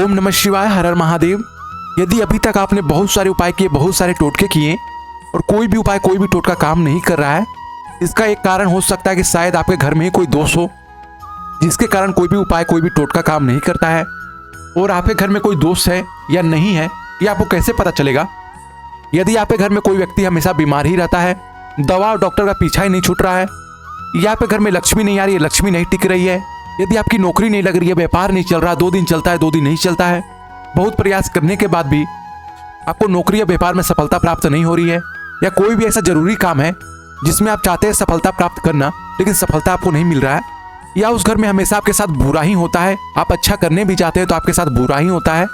ओम नमः शिवाय, हर हर महादेव। यदि अभी तक आपने बहुत सारे उपाय किए, बहुत सारे टोटके किए और कोई भी उपाय, कोई भी टोटका काम नहीं कर रहा है, इसका एक कारण हो सकता है कि शायद आपके घर में ही कोई दोष हो जिसके कारण कोई भी उपाय, कोई भी टोटका काम नहीं करता है। और आपके घर में कोई दोष है या नहीं है, ये आपको कैसे पता चलेगा? यदि आपके घर में कोई व्यक्ति हमेशा बीमार ही रहता है, दवा और डॉक्टर का पीछा ही नहीं छूट रहा है, या आपके घर में लक्ष्मी नहीं आ रही है, लक्ष्मी नहीं टिक रही है, यदि आपकी नौकरी नहीं लग रही है, व्यापार नहीं चल रहा, 2 दिन चलता है 2 दिन नहीं चलता है, बहुत प्रयास करने के बाद भी आपको नौकरी या व्यापार में सफलता प्राप्त नहीं हो रही है, या कोई भी ऐसा जरूरी काम है जिसमें आप चाहते हैं सफलता प्राप्त करना लेकिन सफलता आपको नहीं मिल रहा है, या उस घर में हमेशा आपके साथ बुरा ही होता है, आप अच्छा करने भी चाहते हैं तो आपके साथ बुरा ही होता है,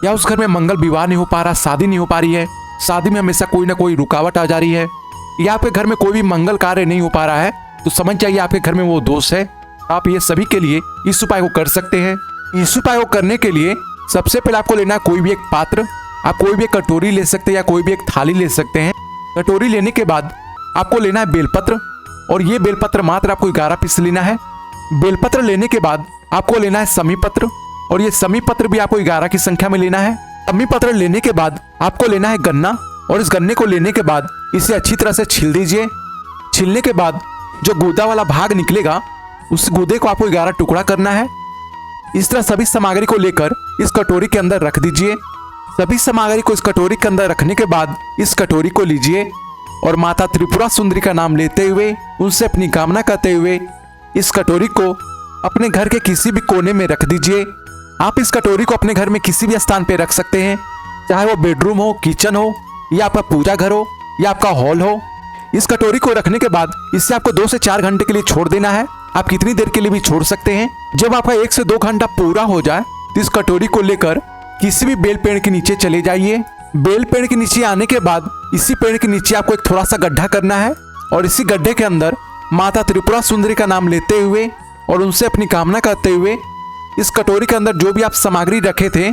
या उस घर में मंगल विवाह नहीं हो पा रहा, शादी नहीं हो पा रही है, शादी में हमेशा कोई ना कोई रुकावट आ जा रही है, या आपके घर में कोई भी मंगल कार्य नहीं हो पा रहा है, तो समझ जाइए आपके घर में वो दोष है। आप ये सभी के लिए इस उपाय को कर सकते हैं। इस उपाय को करने के लिए सबसे पहले आपको लेना है कोई भी एक पात्र। आप कोई भी एक कटोरी ले सकते हैं या कोई भी एक थाली ले सकते हैं। कटोरी लेने के बाद आपको लेना है बेलपत्र, और ये बेलपत्र मात्र आपको 11 पीस लेना है। बेलपत्र लेने के बाद आपको लेना है समी पत्र, और ये समी पत्र भी आपको 11 की संख्या में लेना है। समी पत्र लेने के बाद आपको लेना है गन्ना, और इस गन्ने को लेने के बाद इसे अच्छी तरह से छील दीजिए। छीलने के बाद जो गूदा वाला भाग निकलेगा, उस गूदे को आपको 11 टुकड़ा करना है। इस तरह सभी सामग्री को लेकर इस कटोरी के अंदर रख दीजिए। सभी सामग्री को इस कटोरी के अंदर रखने के बाद इस कटोरी को लीजिए और माता त्रिपुरा सुंदरी का नाम लेते हुए, उनसे अपनी कामना करते हुए इस कटोरी को अपने घर के किसी भी कोने में रख दीजिए। आप इस कटोरी को अपने घर में किसी भी स्थान पर रख सकते हैं, चाहे वो बेडरूम हो, किचन हो, या आपका पूजा घर हो, या आपका हॉल हो। इस कटोरी को रखने के बाद इसे आपको 2 से 4 घंटे के लिए छोड़ देना है। आप कितनी देर के लिए भी छोड़ सकते हैं। जब आपका 1 से 2 घंटा पूरा हो जाए तो इस कटोरी को लेकर किसी भी बेल पेड़ के नीचे चले जाइए। बेल पेड़ के नीचे आने के बाद इसी पेड़ के नीचे आपको एक थोड़ा सा गड्ढा करना है, और इसी गड्ढे के अंदर माता त्रिपुरा सुंदरी का नाम लेते हुए और उनसे अपनी कामना करते हुए इस कटोरी के अंदर जो भी आप सामग्री रखे थे,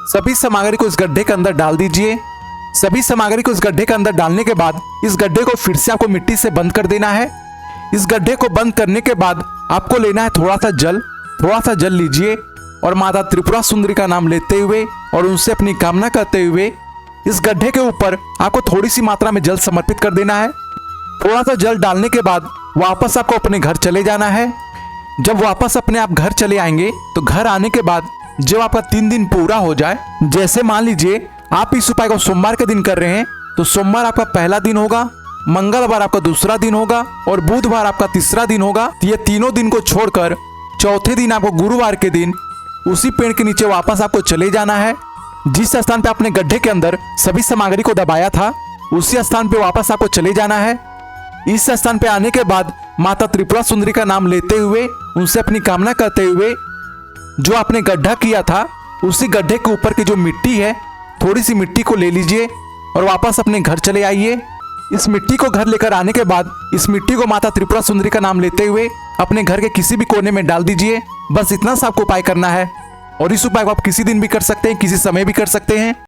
सभी सामग्री को इस गड्ढे के अंदर डाल दीजिए। सभी सामग्री को इस गड्ढे के अंदर डालने के बाद इस गड्ढे को फिर से आपको मिट्टी से बंद कर देना है। इस गड्ढे को बंद करने के बाद आपको लेना है थोड़ा सा जल लीजिए, और माता त्रिपुरा सुंदरी का नाम लेते हुए और उनसे अपनी कामना करते हुए इस गड्ढे के ऊपर आपको थोड़ी सी मात्रा में जल समर्पित कर देना है। थोड़ा सा जल डालने के बाद वापस आपको अपने घर चले जाना है। जब वापस अपने आप घर चले आएंगे तो घर आने के बाद जब आपका 3 दिन पूरा हो जाए, जैसे मान लीजिए आप इस उपाय को सोमवार के दिन कर रहे हैं, तो सोमवार आपका पहला दिन होगा, मंगलवार आपका दूसरा दिन होगा, और बुधवार आपका तीसरा दिन होगा। ये तीनों दिन को छोड़कर चौथे दिन आपको गुरुवार के दिन उसी पेड़ के नीचे वापस आपको चले जाना है। जिस स्थान पे आपने गड्ढे के अंदर सभी सामग्री को दबाया था, उसी स्थान पे वापस आपको चले जाना है। इस स्थान पे आने के बाद माता त्रिपुरा सुंदरी का नाम लेते हुए, उनसे अपनी कामना करते हुए जो आपने गड्ढा किया था, उसी गड्ढे के ऊपर की जो मिट्टी है, थोड़ी सी मिट्टी को ले लीजिए और वापस अपने घर चले आइए। इस मिट्टी को घर लेकर आने के बाद इस मिट्टी को माता त्रिपुरा सुंदरी का नाम लेते हुए अपने घर के किसी भी कोने में डाल दीजिए। बस इतना सा आपको उपाय करना है, और इस उपाय को आप किसी दिन भी कर सकते हैं, किसी समय भी कर सकते हैं।